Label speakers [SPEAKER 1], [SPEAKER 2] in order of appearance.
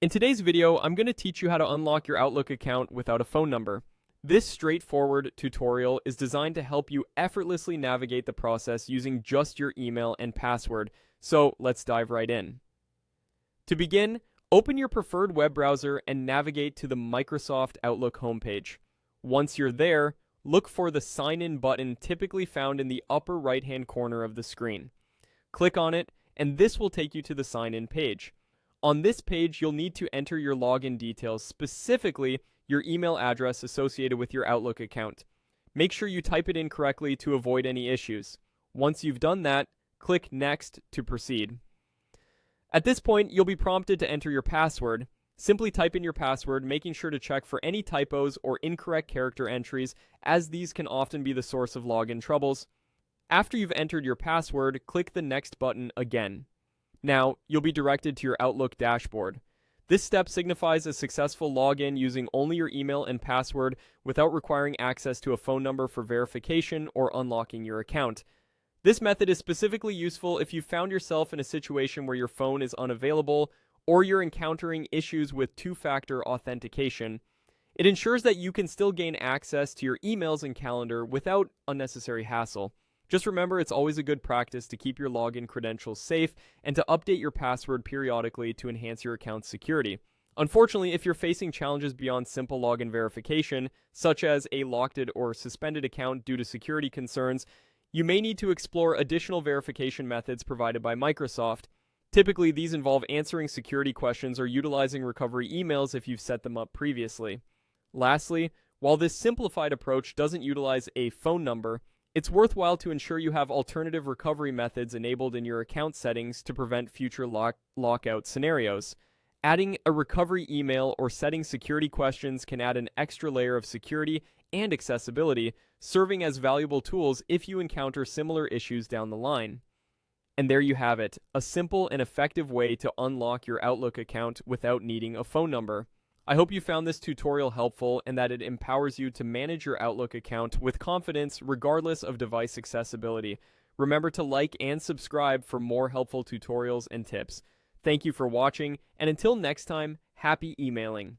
[SPEAKER 1] In today's video, I'm going to teach you how to unlock your Outlook account without a phone number. This straightforward tutorial is designed to help you effortlessly navigate the process using just your email and password, so let's dive right in. To begin, open your preferred web browser and navigate to the Microsoft Outlook homepage. Once you're there, look for the Sign In button typically found in the upper right-hand corner of the screen. Click on it, and this will take you to the Sign In page. On this page, you'll need to enter your login details, specifically your email address associated with your Outlook account. Make sure you type it in correctly to avoid any issues. Once you've done that, click Next to proceed. At this point, you'll be prompted to enter your password. Simply type in your password, making sure to check for any typos or incorrect character entries, as these can often be the source of login troubles. After you've entered your password, click the Next button again. Now, you'll be directed to your Outlook dashboard. This step signifies a successful login using only your email and password without requiring access to a phone number for verification or unlocking your account. This method is specifically useful if you found yourself in a situation where your phone is unavailable or you're encountering issues with two-factor authentication. It ensures that you can still gain access to your emails and calendar without unnecessary hassle. Just remember, it's always a good practice to keep your login credentials safe and to update your password periodically to enhance your account's security. Unfortunately, if you're facing challenges beyond simple login verification, such as a locked or suspended account due to security concerns, you may need to explore additional verification methods provided by Microsoft. Typically, these involve answering security questions or utilizing recovery emails if you've set them up previously. Lastly, while this simplified approach doesn't utilize a phone number, it's worthwhile to ensure you have alternative recovery methods enabled in your account settings to prevent future lockout scenarios. Adding a recovery email or setting security questions can add an extra layer of security and accessibility, serving as valuable tools if you encounter similar issues down the line. And there you have it, a simple and effective way to unlock your Outlook account without needing a phone number. I hope you found this tutorial helpful and that it empowers you to manage your Outlook account with confidence regardless of device accessibility. Remember to like and subscribe for more helpful tutorials and tips. Thank you for watching, and until next time, happy emailing.